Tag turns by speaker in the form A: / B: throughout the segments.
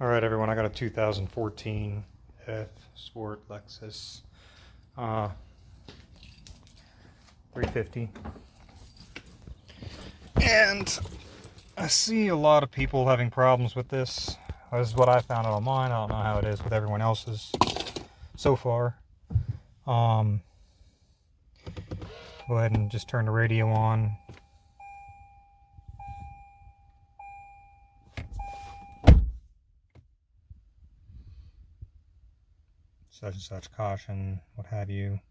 A: All right, everyone, I got a 2014 F Sport Lexus 350. And I see a lot of people having problems with this. This is what I found out on mine. I don't know how it is with everyone else's so far. Go ahead and just turn the radio on. Such and such caution, what have you.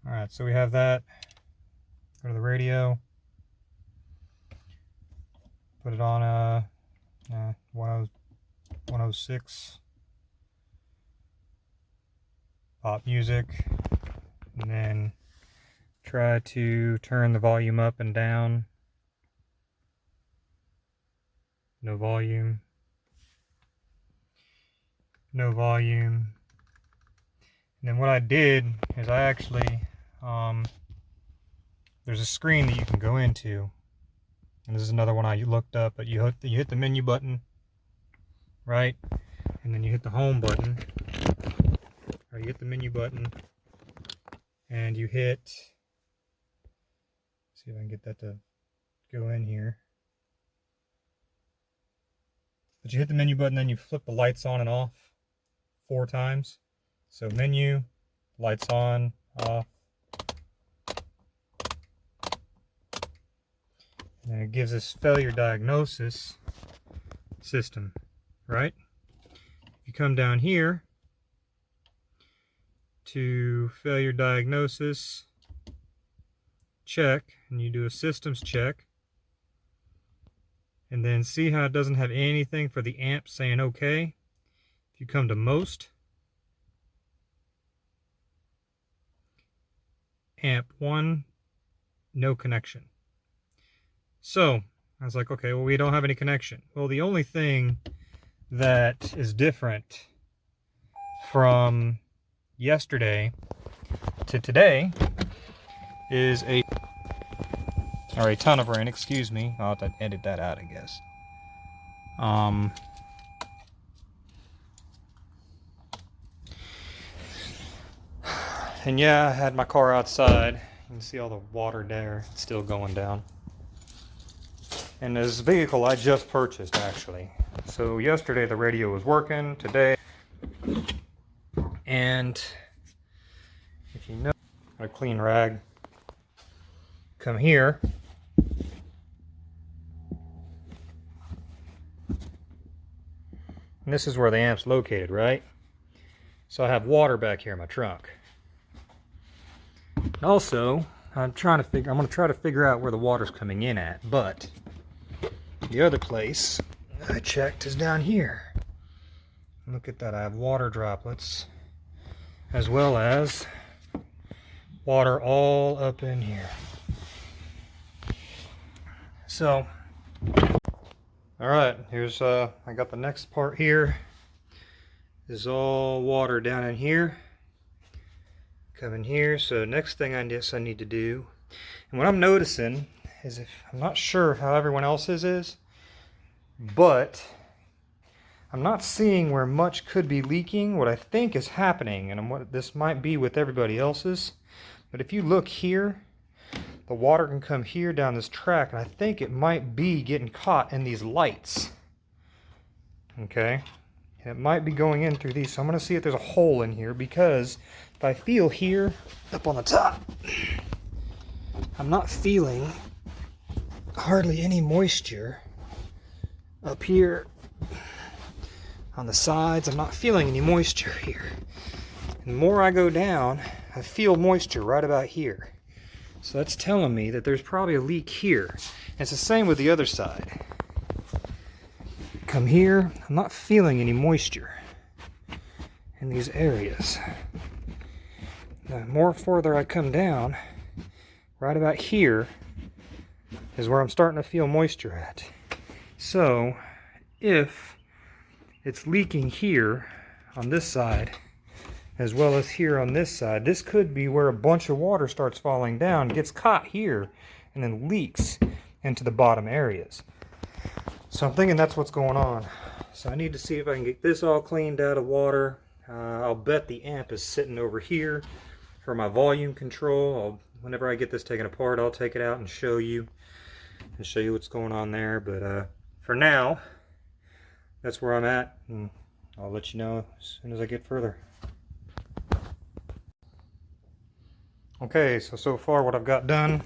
A: Alright, so we have that. Go to the radio. Put it on 106. Pop music. And then try to turn the volume up and down. No volume. No volume. And then what I did is I actually, there's a screen that you can go into. And this is another one I looked up, but you hit the menu button, right? And then you hit the home button. Or you hit the menu button. And you hit, see if I can get that to go in here. But you hit the menu button, then you flip the lights on and off 4 times. So menu, lights on, off. And then it gives us failure diagnosis system, right? If you come down here to failure diagnosis, check, and you do a systems check. And then see how it doesn't have anything for the amp saying okay. If you come to most, amp 1, no connection. So I was like, okay, well, we don't have any connection. Well, the only thing that is different from yesterday to today is a ton of rain. Excuse me, I'll have to edit that out, I guess. And yeah, I had my car outside. You can see all the water there. It's still going down. And this vehicle I just purchased, actually. So yesterday the radio was working, today. And if you know, a clean rag, come here. And this is where the amp's located, right? So I have water back here in my trunk. Also, I'm going to try to figure out where the water's coming in at, but the other place I checked is down here. Look at that, I have water droplets, as well as water all up in here. So, alright, here's, I got the next part here. This is all water down in here. Come in here, so next thing I guess I need to do, and what I'm noticing is, if I'm not sure how everyone else's is, but I'm not seeing where much could be leaking. What I think is happening, and what this might be with everybody else's, but if you look here, the water can come here down this track, and I think it might be getting caught in these lights. Okay, and it might be going in through these, so I'm going to see if there's a hole in here, because if I feel here up on the top, I'm not feeling hardly any moisture. Up here on the sides, I'm not feeling any moisture here. And the more I go down, I feel moisture right about here. So that's telling me that there's probably a leak here. And it's the same with the other side. Come here, I'm not feeling any moisture in these areas. The more further I come down, right about here is where I'm starting to feel moisture at. So if it's leaking here on this side, as well as here on this side, this could be where a bunch of water starts falling down, gets caught here, and then leaks into the bottom areas. So I'm thinking that's what's going on. So I need to see if I can get this all cleaned out of water. I'll bet the amp is sitting over here for my volume control. Whenever I get this taken apart, I'll take it out and show you what's going on there. But for now, that's where I'm at, and I'll let you know as soon as I get further. Okay, so far what I've got done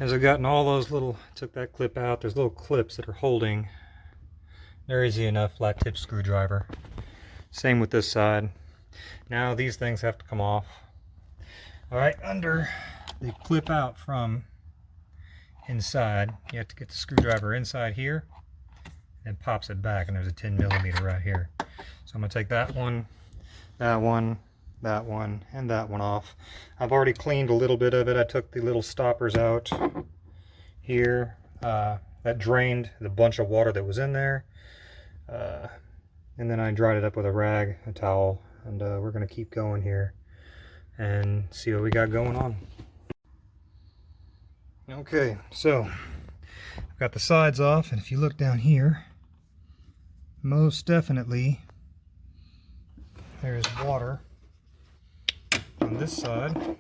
A: is I've gotten all those little, took that clip out, there's little clips that are holding. They're easy enough, flat tip screwdriver. Same with this side. Now these things have to come off. Alright, under the clip out from inside, you have to get the screwdriver inside here and pops it back, and there's a 10mm right here. So I'm going to take that one, that one, that one, and that one off. I've already cleaned a little bit of it. I took the little stoppers out here. That drained the bunch of water that was in there. And then I dried it up with a rag, a towel, and we're going to keep going here and see what we got going on. Okay, so I've got the sides off, and if you look down here, most definitely there's water on this side.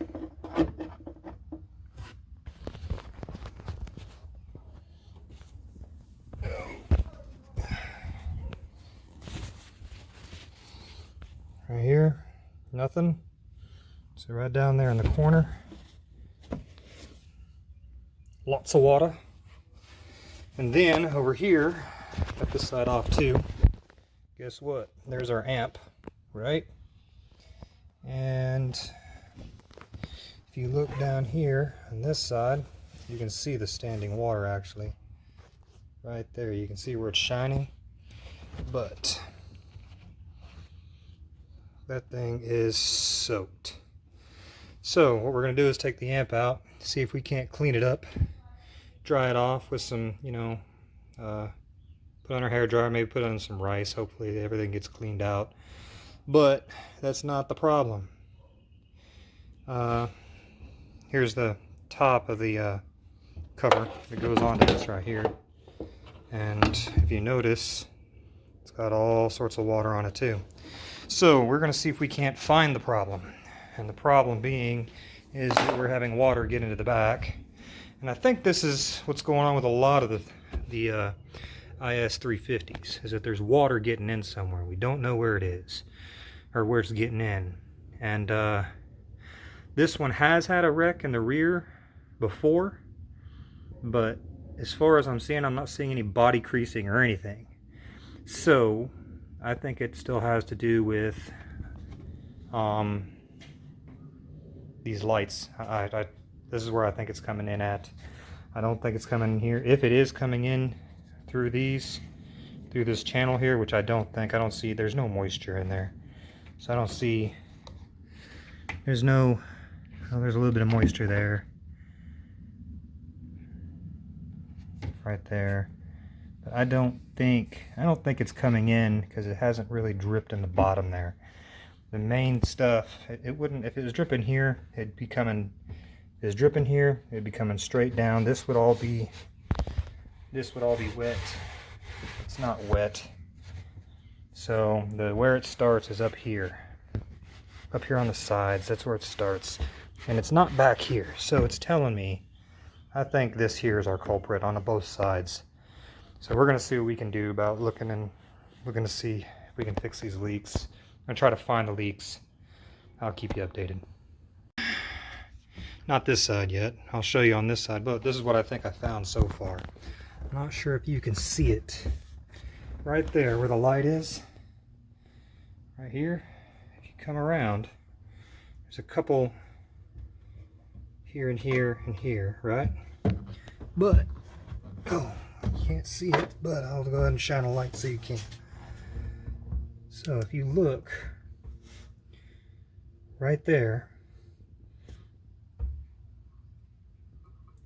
A: Right here, nothing. So right down there in the corner, lots of water. And then over here, got this side off too. Guess what? There's our amp, right? And if you look down here on this side, you can see the standing water actually. Right there, you can see where it's shining. But that thing is soaked. So what we're going to do is take the amp out, see if we can't clean it up, dry it off with some, put on our hair dryer, maybe put on some rice. Hopefully everything gets cleaned out. But that's not the problem. Here's the top of the cover that goes onto this right here. And if you notice, it's got all sorts of water on it too. So we're going to see if we can't find the problem. And the problem being is that we're having water get into the back. And I think this is what's going on with a lot of the IS350s, is that there's water getting in somewhere. We don't know where it is or where it's getting in. And this one has had a wreck in the rear before, but as far as I'm seeing, I'm not seeing any body creasing or anything. So I think it still has to do with these lights. This is where I think it's coming in at. I don't think it's coming in here. If it is coming in through this channel here, which I don't see, there's no moisture in there. So I don't see, there's a little bit of moisture there. Right there. But I don't think it's coming in because it hasn't really dripped in the bottom there. The main stuff, it wouldn't, if it was dripping here, it'd be coming, if it was dripping here, it'd be coming straight down. This would all be wet. It's not wet. So where it starts is up here on the sides. That's where it starts, and it's not back here. So it's telling me, I think this here is our culprit on both sides. So we're gonna see what we can do about looking to see if we can fix these leaks. I'm gonna try to find the leaks. I'll keep you updated. Not this side yet. I'll show you on this side, but this is what I think I found so far. I'm not sure if you can see it. Right there where the light is, right here, if you come around, there's a couple here and here and here, right? But, oh, you can't see it, but I'll go ahead and shine a light so you can. So if you look right there,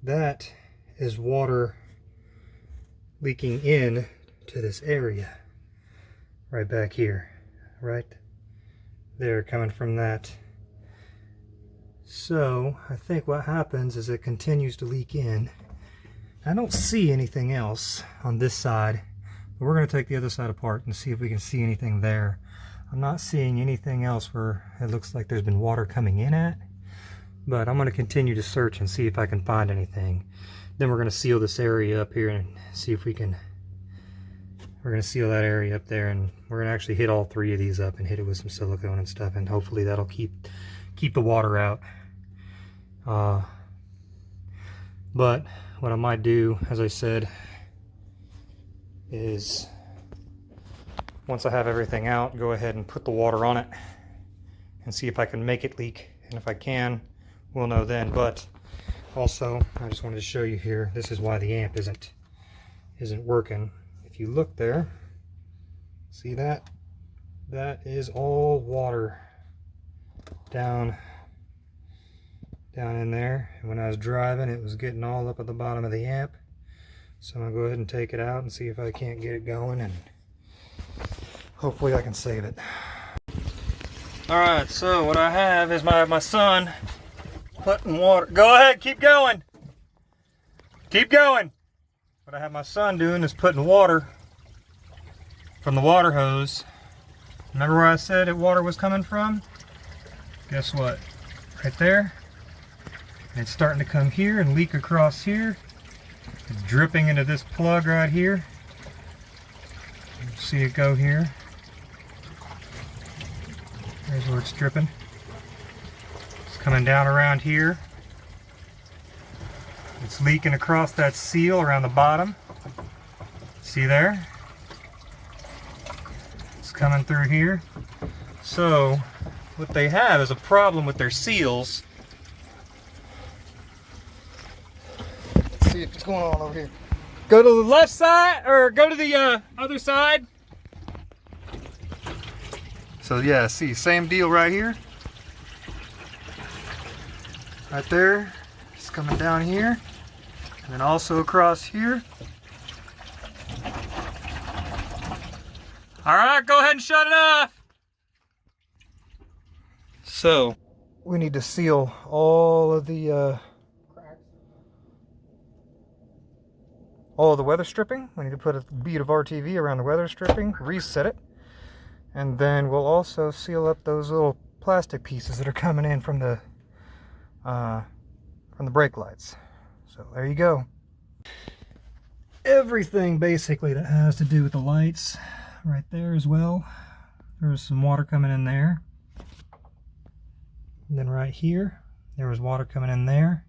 A: that is water leaking in to this area right back here, right there, coming from that So I think what happens is it continues to leak in. I don't see anything else on this side, but we're going to take the other side apart and see if we can see anything there. I'm not seeing anything else where it looks like there's been water coming in at, but I'm going to continue to search and see if I can find anything. Then we're going to seal this area up here and see if we can. We're going to seal that area up there, and we're going to actually hit all 3 of these up and hit it with some silicone and stuff, and hopefully that'll keep the water out. But what I might do, as I said, is once I have everything out, go ahead and put the water on it and see if I can make it leak. And if I can, we'll know then. But also, I just wanted to show you here, this is why the amp isn't working. If you look there, see that? That is all water down in there. And when I was driving, it was getting all up at the bottom of the amp. So I'm gonna go ahead and take it out and see if I can't get it going, and hopefully I can save it. Alright, so what I have is my son putting water. Go ahead, keep going. Keep going. What I have my son doing is putting water from the water hose. Remember where I said that water was coming from? Guess what? Right there. And it's starting to come here and leak across here. It's dripping into this plug right here. You see it go here. There's where it's dripping. It's coming down around here. It's leaking across that seal around the bottom. See there? It's coming through here. So what they have is a problem with their seals. Let's see what's going on over here. Go to the left side, or go to the other side. So yeah, see, same deal right here. Right there. It's coming down here. And then also across here. Alright, go ahead and shut it off. So we need to seal all of the weather stripping. We need to put a bead of RTV around the weather stripping, reset it, and then we'll also seal up those little plastic pieces that are coming in from the brake lights. So there you go. Everything basically that has to do with the lights right there as well. There's some water coming in there. And then right here, there was water coming in there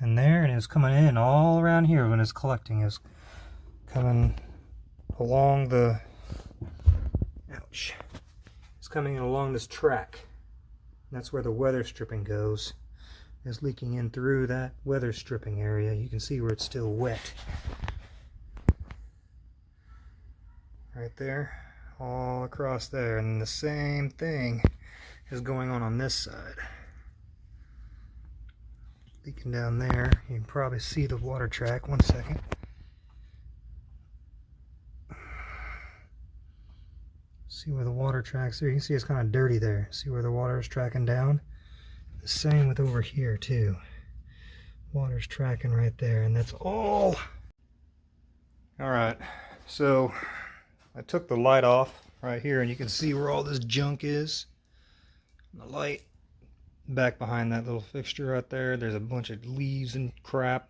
A: and there, and it was coming in all around here when it's collecting. It's coming along the, ouch, it's coming in along this track. That's where the weather stripping goes. It's leaking in through that weather stripping area. You can see where it's still wet. Right there, all across there. And the same thing is going on this side. Leaking down there. You can probably see the water track. One second. See where the water tracks there. You can see it's kind of dirty there. See where the water is tracking down? The same with over here too. Water's tracking right there, and that's all. Alright, so I took the light off right here, and you can see where all this junk is. The light back behind that little fixture right there, there's a bunch of leaves and crap,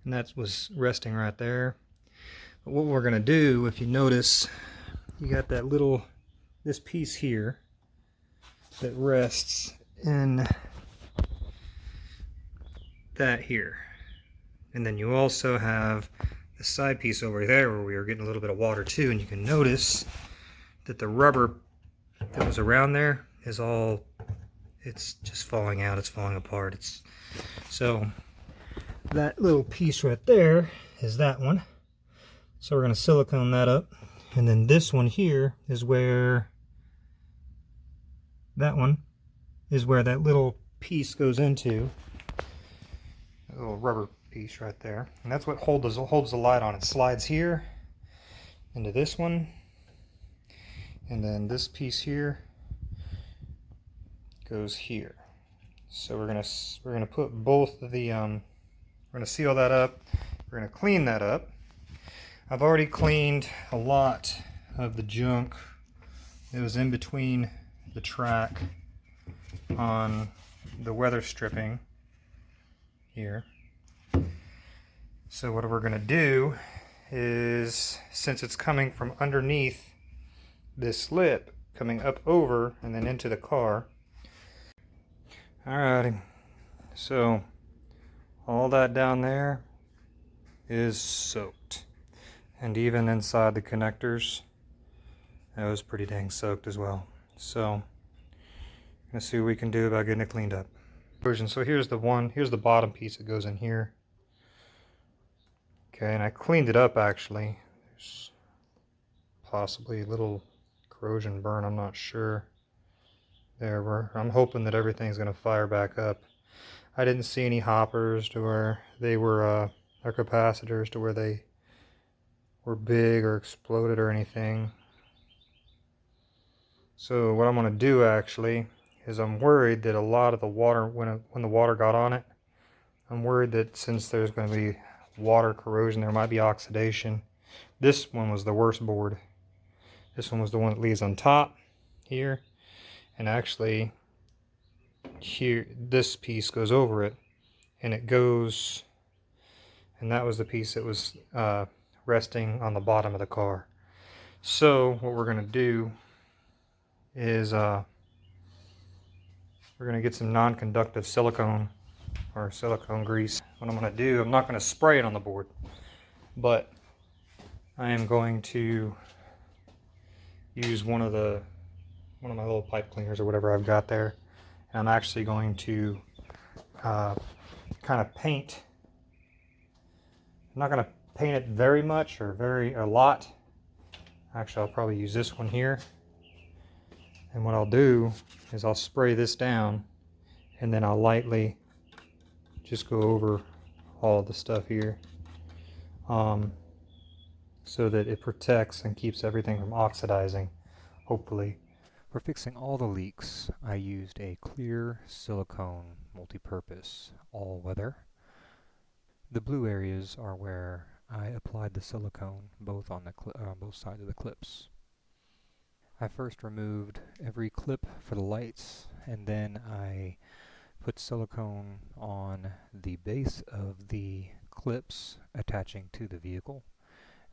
A: and that was resting right there. But what we're gonna do, if you notice, you got that little, this piece here that rests in that here, and then you also have the side piece over there where we were getting a little bit of water too, and you can notice that the rubber that was around there is all, it's just falling out, it's falling apart. It's so that little piece right there is that one. So we're going to silicone that up, and then this one here is where that one is where that little piece goes into. A little rubber piece right there, and that's what holds the light on. It slides here into this one, and then this piece here goes here. So we're gonna put both of the we're gonna seal that up. We're gonna clean that up. I've already cleaned a lot of the junk that was in between the track on the weather stripping here. So what we're gonna do is, since it's coming from underneath this lip, coming up over and then into the car. Alrighty, so all that down there is soaked, and even inside the connectors, that was pretty dang soaked as well. So let's see what we can do about getting it cleaned up. So here's the bottom piece that goes in here. Okay, and I cleaned it up actually. There's possibly a little corrosion burn, I'm not sure. I'm hoping that everything's gonna fire back up. I didn't see any hoppers to where they were, or capacitors to where they were big or exploded or anything. So what I'm going to do actually is I'm worried that a lot of the water, when the water got on it, I'm worried that since there's going to be water corrosion, there might be oxidation. This one was the worst board. This one was the one that leaves on top here, and actually here this piece goes over it, and it goes, and that was the piece that was resting on the bottom of the car. So what we're going to do is we're going to get some non-conductive silicone or silicone grease. What I'm going to do, I'm not going to spray it on the board, but I am going to use one of my little pipe cleaners or whatever I've got there, and I'm actually going to kind of paint. I'm not going to paint it very much or a lot. Actually, I'll probably use this one here. And what I'll do is I'll spray this down, and then I'll lightly just go over all of the stuff here, so that it protects and keeps everything from oxidizing, hopefully.
B: For fixing all the leaks, I used a clear silicone multi-purpose all-weather. The blue areas are where I applied the silicone both on both sides of the clips. I first removed every clip for the lights, and then I put silicone on the base of the clips attaching to the vehicle.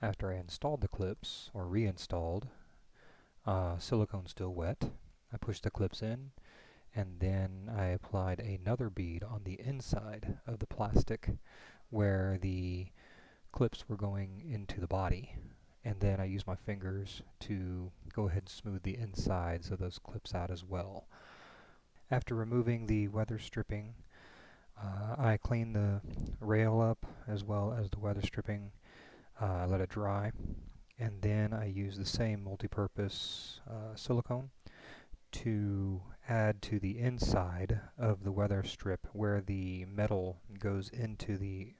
B: After I installed the clips, or reinstalled, silicone still wet, I pushed the clips in, and then I applied another bead on the inside of the plastic where the clips were going into the body, and then I used my fingers to go ahead and smooth the insides of those clips out as well. After removing the weather stripping, I cleaned the rail up as well as the weather stripping, let it dry, and then I used the same multi-purpose silicone to add to the inside of the weather strip where the metal goes into the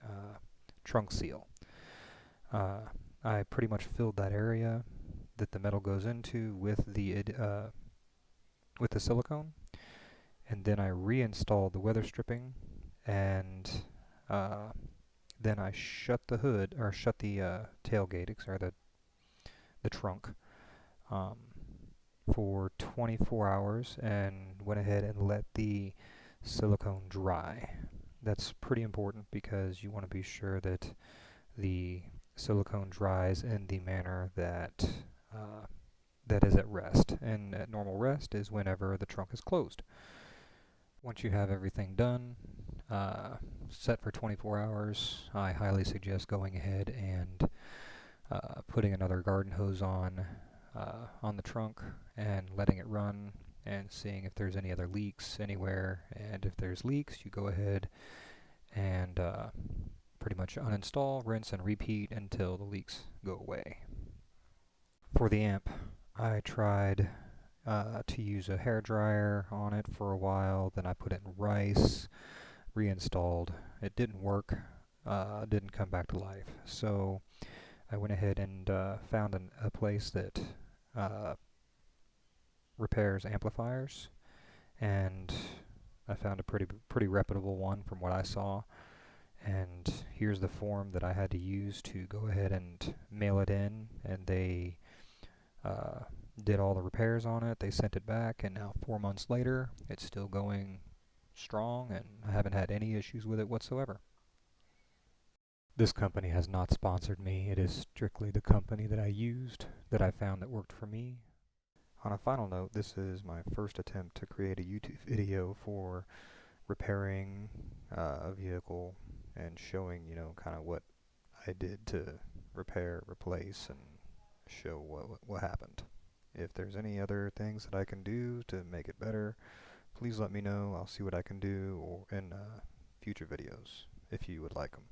B: trunk seal. I pretty much filled that area that the metal goes into with the silicone, and then I reinstalled the weather stripping, and then I shut the hood, or shut the tailgate, or the trunk, for 24 hours, and went ahead and let the silicone dry. That's pretty important because you want to be sure that the silicone dries in the manner that that is at rest, and at normal rest is whenever the trunk is closed. Once you have everything done, set for 24 hours, I highly suggest going ahead and putting another garden hose on the trunk and letting it run and seeing if there's any other leaks anywhere. And if there's leaks, you go ahead and pretty much uninstall, rinse, and repeat until the leaks go away. For the amp, I tried to use a hair dryer on it for a while, then I put it in rice, reinstalled. It didn't work, didn't come back to life. So I went ahead and found a place that repairs amplifiers, and I found a pretty reputable one from what I saw, and here's the form that I had to use to go ahead and mail it in, and they uh, did all the repairs on it. They sent it back, and now 4 months later, it's still going strong, and I haven't had any issues with it whatsoever. This company has not sponsored me. It is strictly the company that I used that I found that worked for me. On a final note, this is my first attempt to create a YouTube video for repairing a vehicle and showing, kind of what I did to repair, replace, and show what happened. If there's any other things that I can do to make it better, please let me know. I'll see what I can do or in future videos if you would like them.